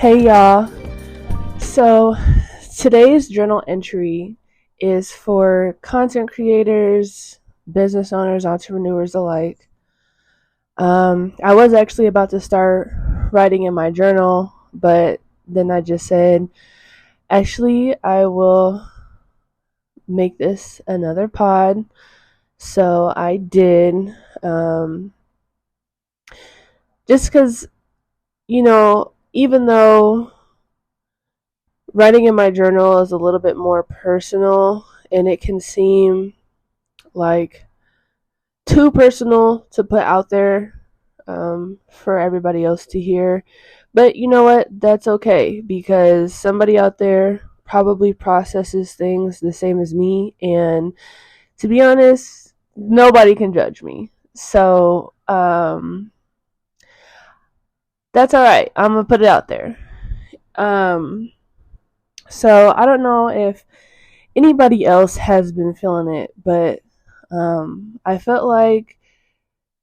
Hey y'all. So today's journal entry is for content creators, business owners, entrepreneurs alike. I was actually about to start writing in my journal, but then I just said, actually, I will make this another pod. So I did. Just because, even though writing in my journal is a little bit more personal and it can seem like too personal to put out there for everybody else to hear. But you know what? That's okay, because somebody out there probably processes things the same as me. And to be honest, nobody can judge me. So that's all right. I'm going to put it out there. So I don't know if anybody else has been feeling it, but I felt like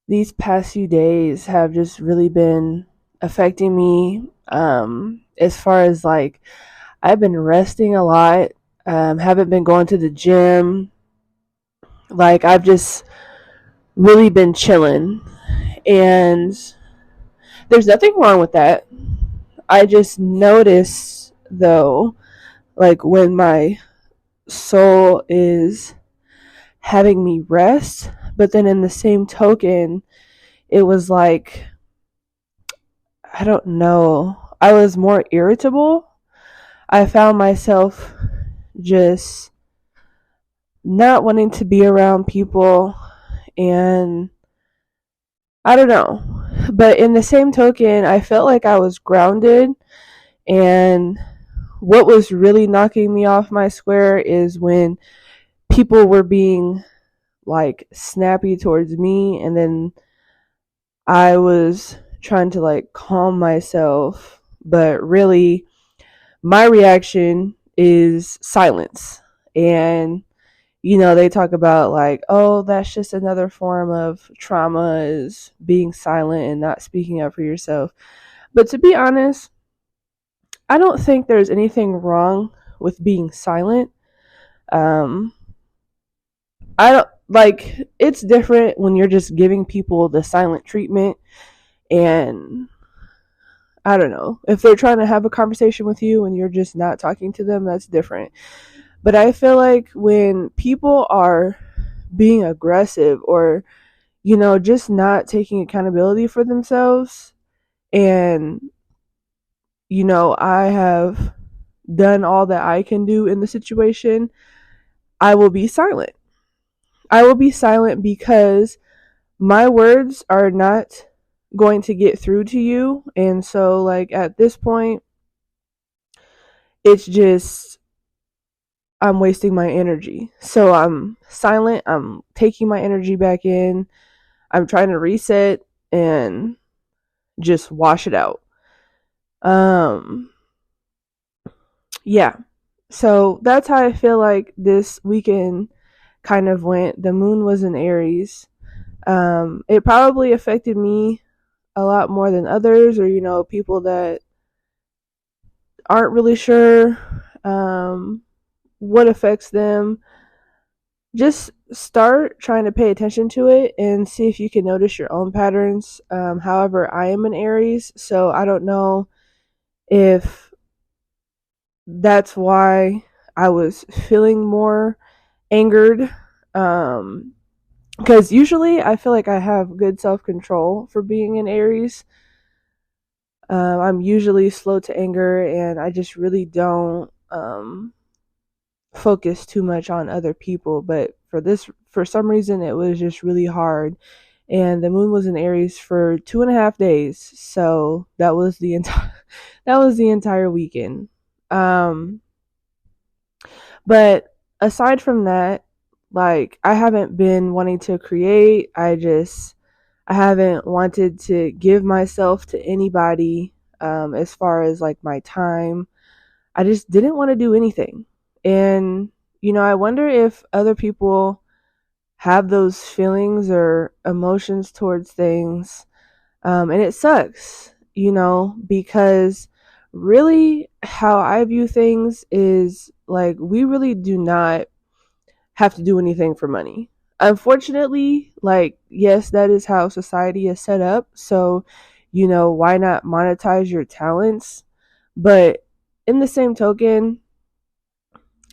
these past few days have just really been affecting me. As far as like, I've been resting a lot, haven't been going to the gym. Like, I've just really been chilling, and there's nothing wrong with that. I just notice, though, like when my soul is having me rest, but then in the same token, it was like, I don't know, I was more irritable. I found myself just not wanting to be around people, and I don't know. But in the same token, I felt like I was grounded, and what was really knocking me off my square is when people were being like snappy towards me, and then I was trying to like calm myself, but really my reaction is silence. And they talk about like, oh, that's just another form of trauma, is being silent and not speaking up for yourself. But to be honest, I don't think there's anything wrong with being silent. I don't like, it's different when you're just giving people the silent treatment, and I don't know, if they're trying to have a conversation with you and you're just not talking to them, that's different. But I feel like when people are being aggressive, or just not taking accountability for themselves, and I have done all that I can do in the situation, I will be silent. I will be silent because my words are not going to get through to you. And so, like, at this point, it's just, I'm wasting my energy. So I'm silent. I'm taking my energy back in. I'm trying to reset and just wash it out. Yeah. So that's how I feel like this weekend kind of went. The moon was in Aries. It probably affected me a lot more than others, or people that aren't really sure what affects them. Just start trying to pay attention to it and see if you can notice your own patterns. However, I am an Aries, so I don't know if that's why I was feeling more angered. Because usually I feel like I have good self-control for being an Aries. I'm usually slow to anger, and I just really don't focus too much on other people. But for some reason, it was just really hard. And the moon was in Aries for 2.5 days, so that was the entire weekend. But aside from that, like, I haven't been wanting to create. I haven't wanted to give myself to anybody, as far as like my time. I just didn't want to do anything. And, I wonder if other people have those feelings or emotions towards things. And it sucks, because really how I view things is like we really do not have to do anything for money. Unfortunately, like, yes, that is how society is set up. So, why not monetize your talents? But in the same token,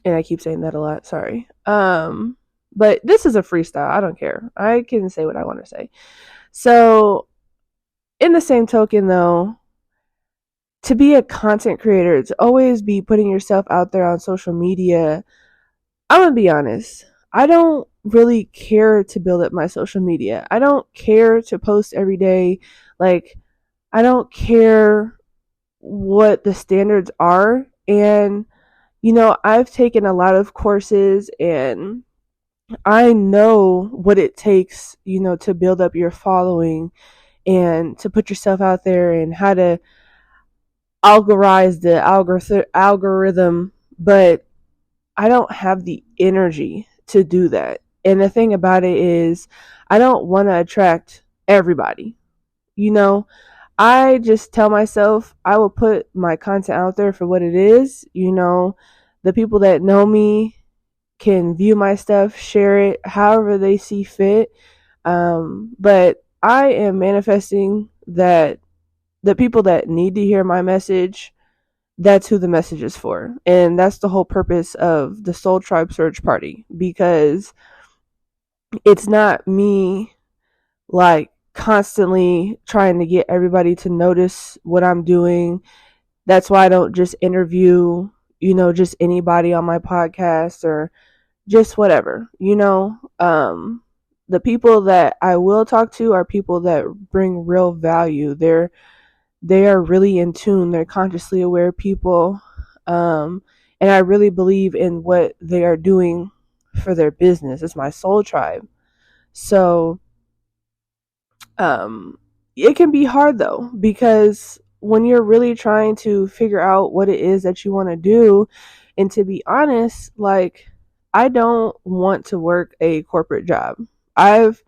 and I keep saying that a lot, sorry. But this is a freestyle. I don't care. I can say what I want to say. So, in the same token, though, to be a content creator, to always be putting yourself out there on social media, I'm gonna be honest. I don't really care to build up my social media. I don't care to post every day. Like, I don't care what the standards are. And, I've taken a lot of courses and I know what it takes, to build up your following and to put yourself out there and how to algorize the algorithm. But I don't have the energy to do that. And the thing about it is, I don't want to attract everybody. I just tell myself I will put my content out there for what it is. The people that know me can view my stuff, share it however they see fit. But I am manifesting that the people that need to hear my message, that's who the message is for. And that's the whole purpose of the Soul Tribe Search Party, because it's not me like constantly trying to get everybody to notice what I'm doing. That's why I don't just interview, just anybody on my podcast or just whatever, the people that I will talk to are people that bring real value. They are really in tune. They're consciously aware people. And I really believe in what they are doing for their business. It's my soul tribe. So, it can be hard though, because when you're really trying to figure out what it is that you want to do, and to be honest, like, I don't want to work a corporate job. I've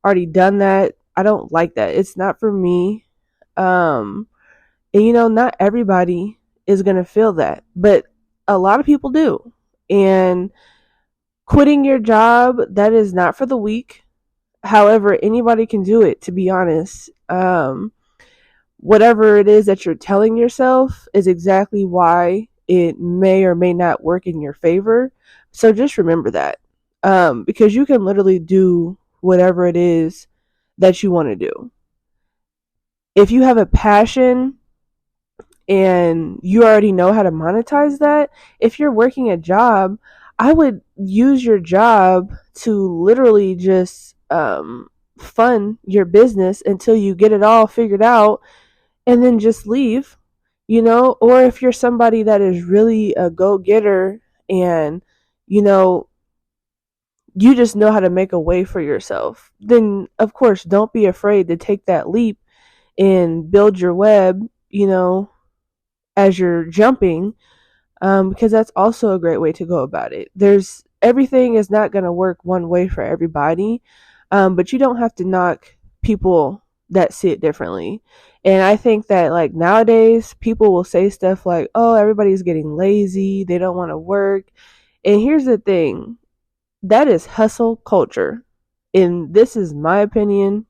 already done that. I don't like that. It's not for me. And not everybody is going to feel that, but a lot of people do. And quitting your job, that is not for the weak. However, anybody can do it, to be honest. Whatever it is that you're telling yourself is exactly why it may or may not work in your favor. So just remember that, because you can literally do whatever it is that you want to do. If you have a passion and you already know how to monetize that, if you're working a job, I would use your job to literally just fund your business until you get it all figured out, and then just leave, or if you're somebody that is really a go-getter and, you just know how to make a way for yourself, then of course don't be afraid to take that leap and build your web, as you're jumping, because that's also a great way to go about it. Everything is not going to work one way for everybody, but you don't have to knock people that see it differently. And I think that, like, nowadays people will say stuff like, oh, everybody's getting lazy, they don't want to work. And here's the thing, that is hustle culture. And this is my opinion,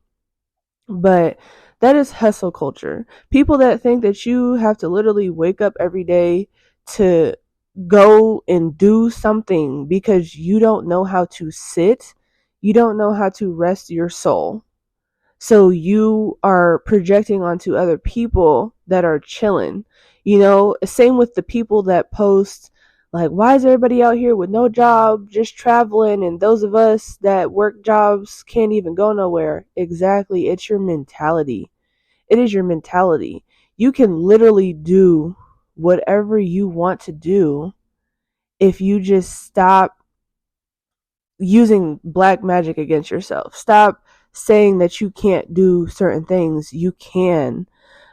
but that is hustle culture. People that think that you have to literally wake up every day to go and do something because you don't know how to sit, you don't know how to rest your soul. So you are projecting onto other people that are chilling. Same with the people that post, like, why is everybody out here with no job, just traveling, and those of us that work jobs can't even go nowhere? Exactly. It's your mentality. It is your mentality. You can literally do whatever you want to do if you just stop using black magic against yourself. Stop saying that you can't do certain things. You can.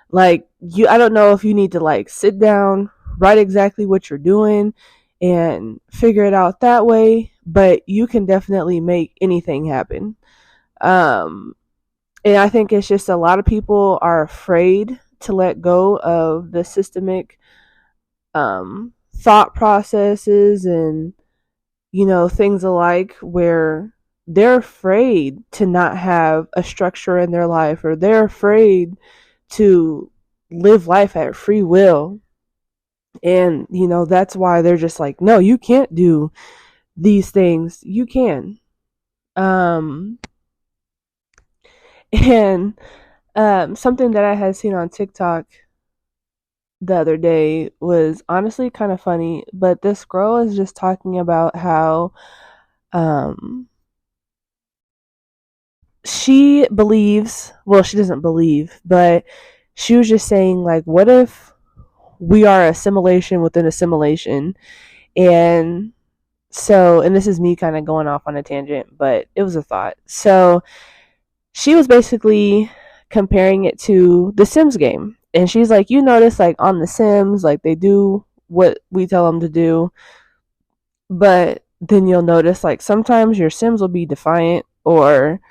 Like, I don't know if you need to, like, sit down, write exactly what you're doing and figure it out that way, but you can definitely make anything happen. And I think it's just a lot of people are afraid to let go of the systemic thought processes and, things alike, where they're afraid to not have a structure in their life, or they're afraid to live life at free will. And, that's why they're just like, no, you can't do these things. You can. And something that I had seen on TikTok the other day was honestly kind of funny, but this girl is just talking about how she believes, well, she doesn't believe, but she was just saying, like, what if we are assimilation within assimilation? And so, and this is me kind of going off on a tangent, but it was a thought. So she was basically comparing it to the Sims game. And she's like, you notice, like, on the Sims, like, they do what we tell them to do, but then you'll notice, like, sometimes your Sims will be defiant, or,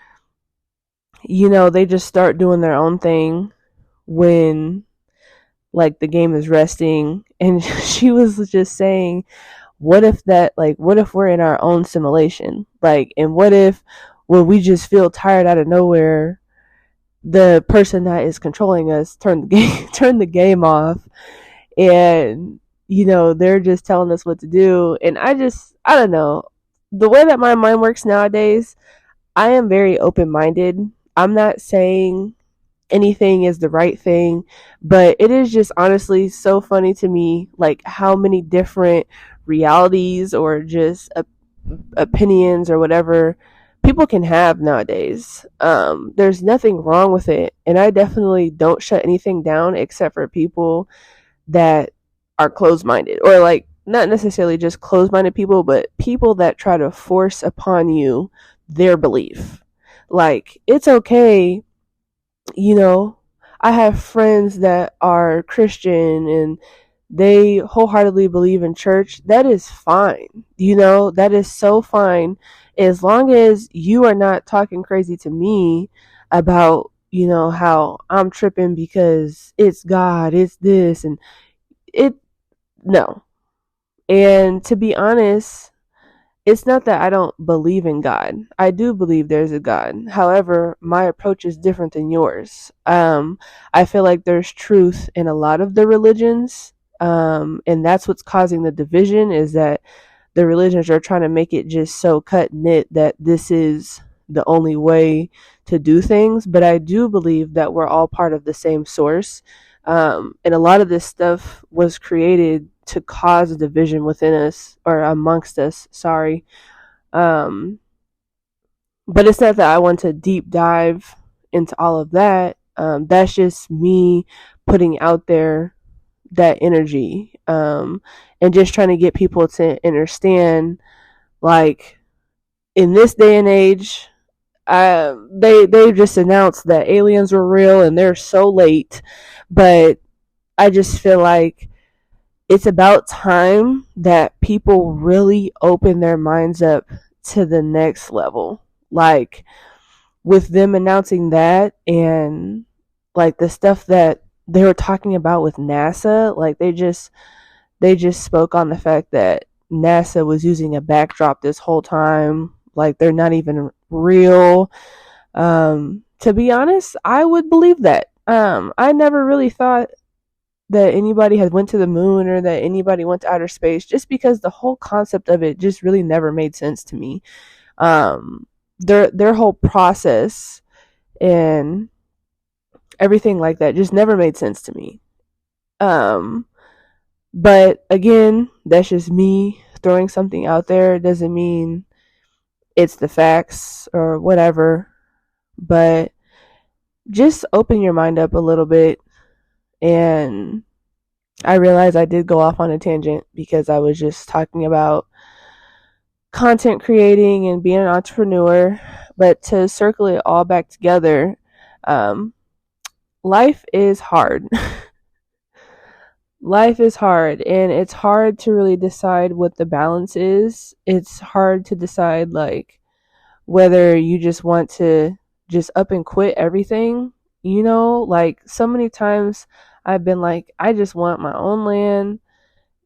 they just start doing their own thing when, like, the game is resting. And she was just saying, what if we're in our own simulation? Like, and what if when we just feel tired out of nowhere, the person that is controlling us turn the game off, and they're just telling us what to do. And I don't know, the way that my mind works nowadays, I am very open-minded. I'm not saying anything is the right thing, but it is just honestly so funny to me, like, how many different realities or just opinions or whatever people can have nowadays. There's nothing wrong with it, and I definitely don't shut anything down except for people that are closed-minded, or, like, not necessarily just closed-minded people, but people that try to force upon you their belief. Like, it's okay, I have friends that are Christian and they wholeheartedly believe in church. That is fine. That is so fine, as long as you are not talking crazy to me about, how I'm tripping because it's God, it's this, and no. And to be honest, it's not that I don't believe in God. I do believe there's a God. However, my approach is different than yours. I feel like there's truth in a lot of the religions, and that's what's causing the division, is that the religions are trying to make it just so cut knit that this is the only way to do things. But I do believe that we're all part of the same source, and a lot of this stuff was created to cause a division within us, or amongst us, sorry. But it's not that I want to deep dive into all of that. That's just me putting out there that energy, and just trying to get people to understand, like, in this day and age, they just announced that aliens were real and they're so late, but I just feel like it's about time that people really open their minds up to the next level. Like, with them announcing that, and, like, the stuff that they were talking about with NASA, like, they just spoke on the fact that NASA was using a backdrop this whole time. Like, they're not even real. To be honest, I would believe that. I never really thought that anybody had went to the moon, or that anybody went to outer space, just because the whole concept of it just really never made sense to me. Their whole process and everything like that just never made sense to me. But again, that's just me throwing something out there. It doesn't mean it's the facts or whatever, but just open your mind up a little bit. And I realized I did go off on a tangent because I was just talking about content creating and being an entrepreneur. But to circle it all back together, life is hard. Life is hard, and it's hard to really decide what the balance is. It's hard to decide, like, whether you just want to just up and quit everything Like so many times I've been like, I just want my own land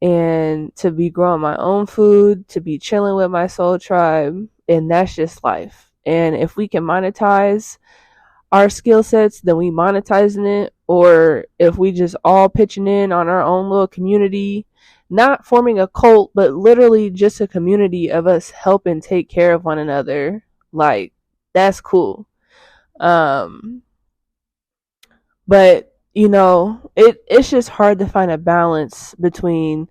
and to be growing my own food, to be chilling with my soul tribe, and that's just life. And if we can monetize our skill sets, then we monetizing it, or if we just all pitching in on our own little community, not forming a cult, but literally just a community of us helping take care of one another, like that's cool. Um, but it's just hard to find a balance between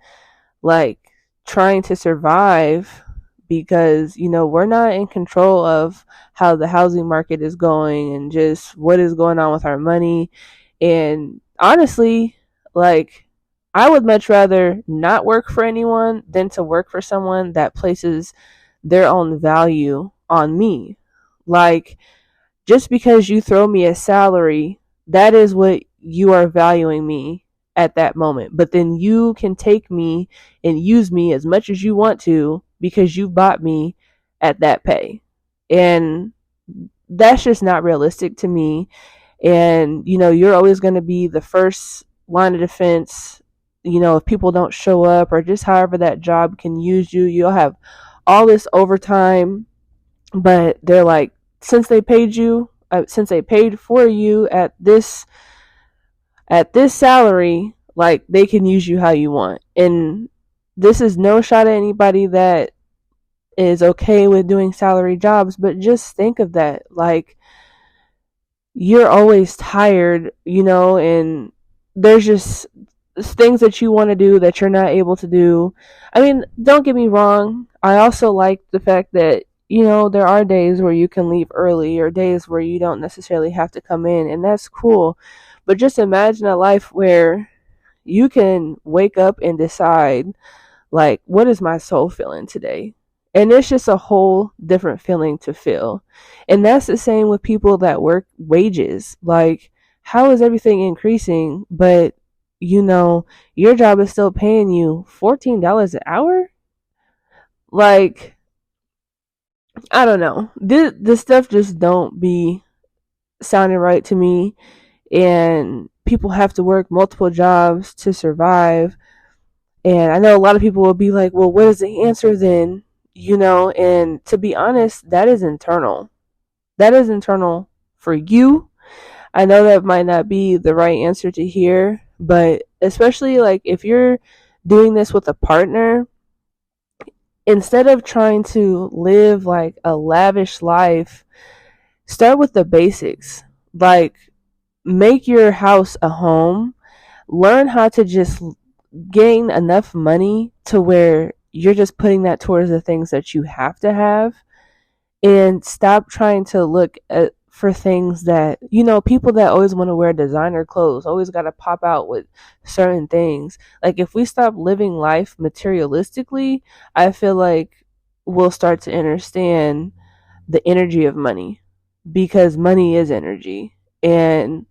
like trying to survive because we're not in control of how the housing market is going and just what is going on with our money. And honestly, like I would much rather not work for anyone than to work for someone that places their own value on me. Like just because you throw me a salary, that is what you are valuing me at that moment. But then you can take me and use me as much as you want to because you bought me at that pay. And that's just not realistic to me. And, you're always going to be the first line of defense. If people don't show up or just however that job can use you, you'll have all this overtime. But they're like, since they paid for you at this salary, like they can use you how you want. And this is no shot at anybody that is okay with doing salary jobs, but just think of that. Like you're always tired, and there's just things that you want to do that you're not able to do. I mean, don't get me wrong. I also like the fact that there are days where you can leave early or days where you don't necessarily have to come in, and that's cool. But just imagine a life where you can wake up and decide, like, what is my soul feeling today? And it's just a whole different feeling to feel. And that's the same with people that work wages. Like, how is everything increasing, but your job is still paying you $14 an hour? Like, I don't know. This stuff just don't be sounding right to me. And people have to work multiple jobs to survive. And I know a lot of people will be like, well, what is the answer then? And to be honest, that is internal. That is internal for you. I know that might not be the right answer to hear, but especially like if you're doing this with a partner, instead of trying to live like a lavish life, start with the basics. Like make your house a home. Learn how to just gain enough money to where you're just putting that towards the things that you have to have, and stop trying to look for things that people that always want to wear designer clothes always got to pop out with certain things. Like if we stop living life materialistically, I feel like we'll start to understand the energy of money, because money is energy. And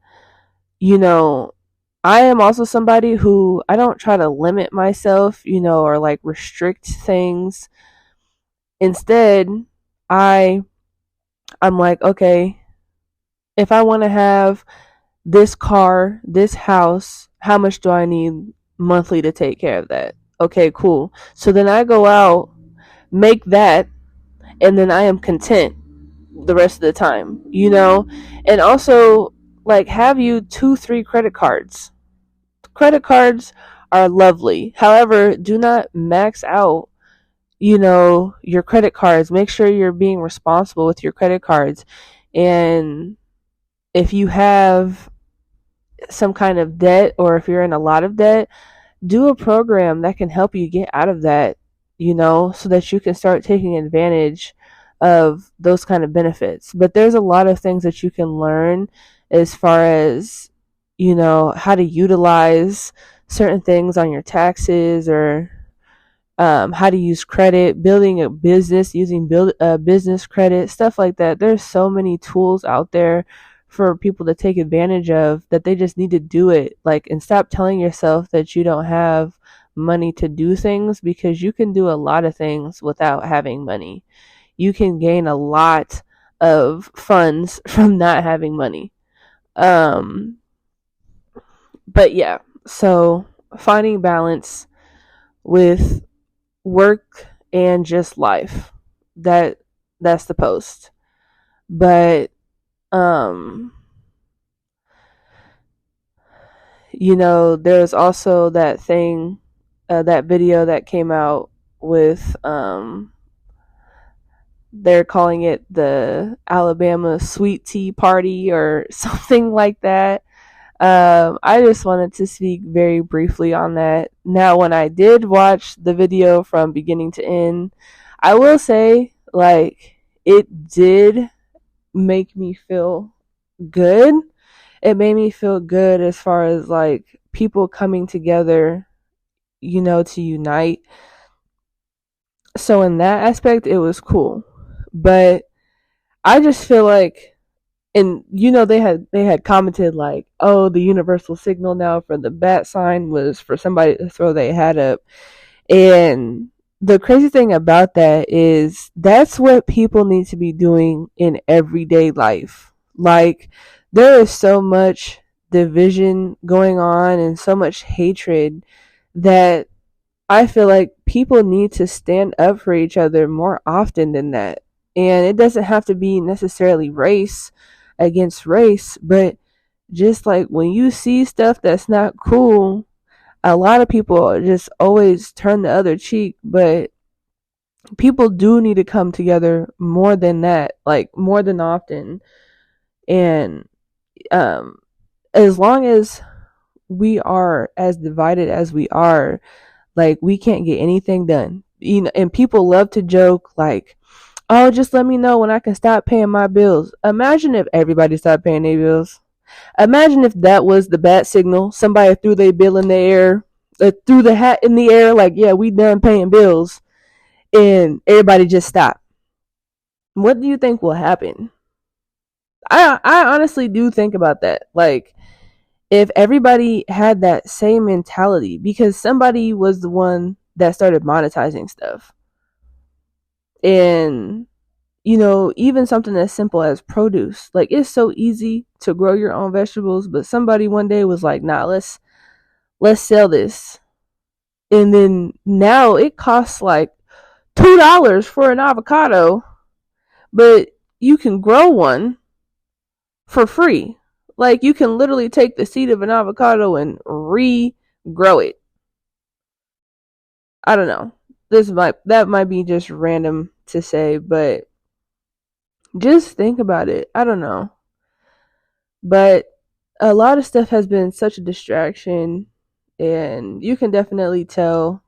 I am also somebody who I don't try to limit myself, or like restrict things. Instead, I'm like, okay, if I want to have this car, this house, how much do I need monthly to take care of that? Okay, cool. So then I go out, make that, and then I am content the rest of the time, And also, like, have you 2-3 credit cards. Credit cards are lovely. However, do not max out, your credit cards. Make sure you're being responsible with your credit cards. And if you have some kind of debt, or if you're in a lot of debt, do a program that can help you get out of that, so that you can start taking advantage of those kind of benefits. But there's a lot of things that you can learn as far as how to utilize certain things on your taxes, or how to use credit, building a business using business credit, stuff like that. There's so many tools out there for people to take advantage of, that they just need to do it. Like, and stop telling yourself that you don't have money to do things, because you can do a lot of things without having money. You can gain a lot of funds from not having money. Um, but yeah, so finding balance with work and just life. That that's the post. But um there's also that thing, that video that came out with they're calling it the Alabama sweet tea party or something like that. I just wanted to speak very briefly on that. Now, when I did watch the video from beginning to end, I will say, like, it did make me feel good. It made me feel good as far as, like, people coming together, to unite. So, in that aspect, it was cool. But I just feel like, and they had commented like, oh, the universal signal now for the bat sign was for somebody to throw their hat up. And the crazy thing about that is that's what people need to be doing in everyday life. Like, there is so much division going on and so much hatred that I feel like people need to stand up for each other more often than that. And it doesn't have to be necessarily race against race, but just like when you see stuff that's not cool, a lot of people just always turn the other cheek. But people do need to come together more than that, like more than often. And um, as long as we are as divided as we are, like, we can't get anything done. And people love to joke like, oh, just let me know when I can stop paying my bills. Imagine if everybody stopped paying their bills. Imagine if that was the bat signal. Somebody threw their bill in the air, threw the hat in the air, like, yeah, we done paying bills, and everybody just stopped. What do you think will happen? I honestly do think about that. Like, if everybody had that same mentality, because somebody was the one that started monetizing stuff. And even something as simple as produce. Like, it's so easy to grow your own vegetables, but somebody one day was like, nah, let's sell this. And then now it costs like $2 for an avocado, but you can grow one for free. Like, you can literally take the seed of an avocado and regrow it. I don't know. That might be just random to say, but just think about it. I don't know. But a lot of stuff has been such a distraction, and you can definitely tell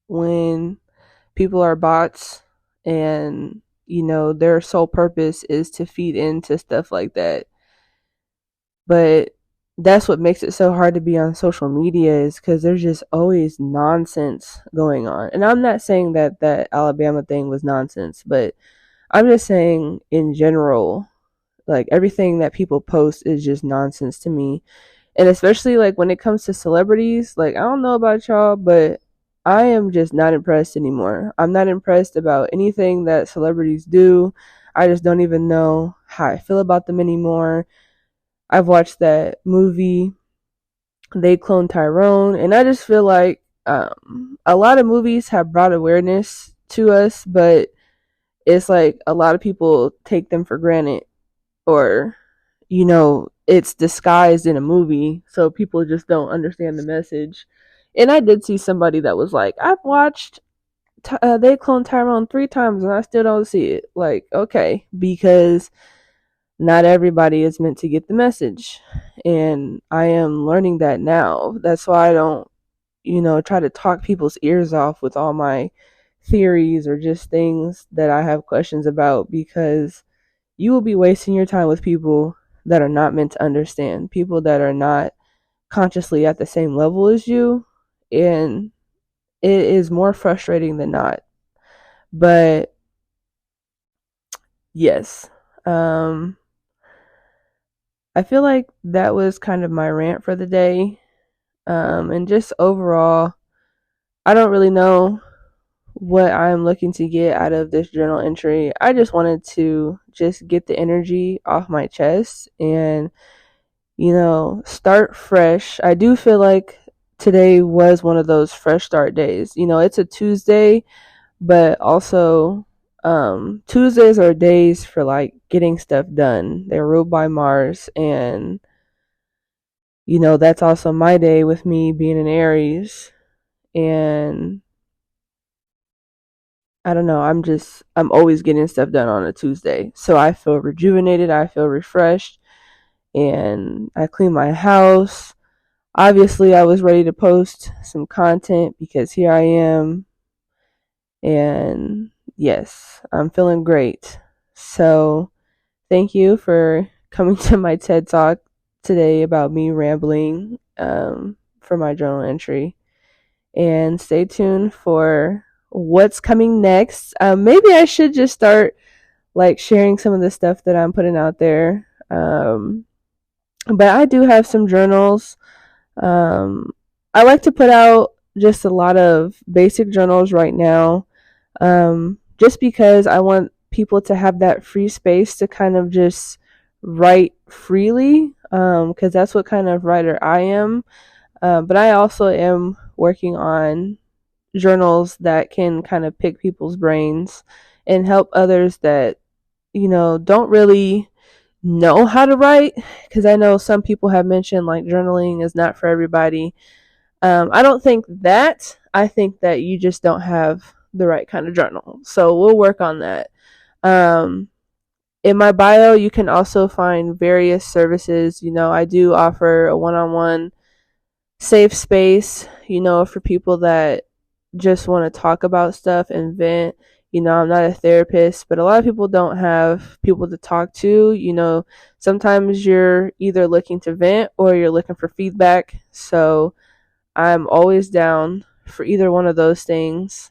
when people are bots and their sole purpose is to feed into stuff like that. But that's what makes it so hard to be on social media, is because there's just always nonsense going on. And I'm not saying that Alabama thing was nonsense, but I'm just saying in general, like, everything that people post is just nonsense to me. And especially like when it comes to celebrities, like, I don't know about y'all, but I am just not impressed anymore. I'm not impressed about anything that celebrities do. I just don't even know how I feel about them anymore. I've watched that movie, They Clone Tyrone, and I just feel like a lot of movies have brought awareness to us, but it's like a lot of people take them for granted, or it's disguised in a movie, so people just don't understand the message. And I did see somebody that was like, I've watched They Clone Tyrone 3 times and I still don't see it. Like, okay, because not everybody is meant to get the message, and I am learning that now. That's why I don't try to talk people's ears off with all my theories or just things that I have questions about, because you will be wasting your time with people that are not meant to understand, people that are not consciously at the same level as you, and it is more frustrating than not. But yes, I feel like that was kind of my rant for the day. And just overall, I don't really know what I'm looking to get out of this journal entry. I just wanted to just get the energy off my chest and start fresh. I do feel like today was one of those fresh start days. It's a Tuesday, but also Tuesdays are days for like getting stuff done. They're ruled by Mars, and that's also my day with me being an Aries. And I don't know, I'm always getting stuff done on a Tuesday. So I feel rejuvenated, I feel refreshed, and I clean my house. Obviously, I was ready to post some content because here I am. And yes, I'm feeling great. So thank you for coming to my TED Talk today about me rambling for my journal entry. And stay tuned for what's coming next. Maybe I should just start like sharing some of the stuff that I'm putting out there. But I do have some journals. I like to put out just a lot of basic journals right now, just because I want people to have that free space to kind of just write freely, because that's what kind of writer I am. But I also am working on journals that can kind of pick people's brains and help others that, don't really know how to write, because I know some people have mentioned like journaling is not for everybody. I don't think that. I think that you just don't have the right kind of journal. So we'll work on that. In my bio, you can also find various services. I do offer a one-on-one safe space, for people that just want to talk about stuff and vent. I'm not a therapist, but a lot of people don't have people to talk to. Sometimes you're either looking to vent or you're looking for feedback. So I'm always down for either one of those things.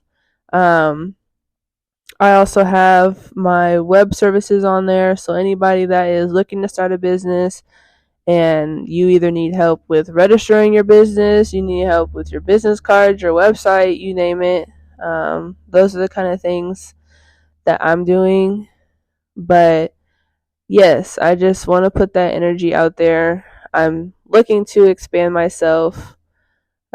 I also have my web services on there. So anybody that is looking to start a business and you either need help with registering your business, you need help with your business cards, your website, you name it. Those are the kind of things that I'm doing. But yes, I just want to put that energy out there. I'm looking to expand myself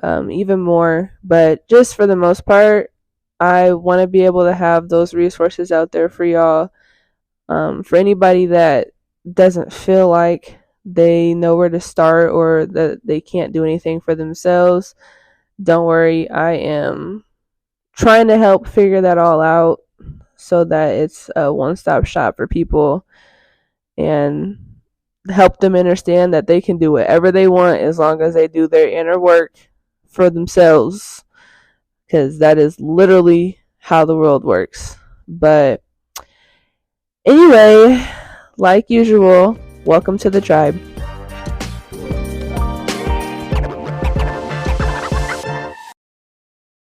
even more, but just for the most part, I want to be able to have those resources out there for y'all. For anybody that doesn't feel like they know where to start or that they can't do anything for themselves, don't worry. I am trying to help figure that all out so that it's a one-stop shop for people and help them understand that they can do whatever they want as long as they do their inner work for themselves, because that is literally how the world works. But anyway, like usual, welcome to the tribe.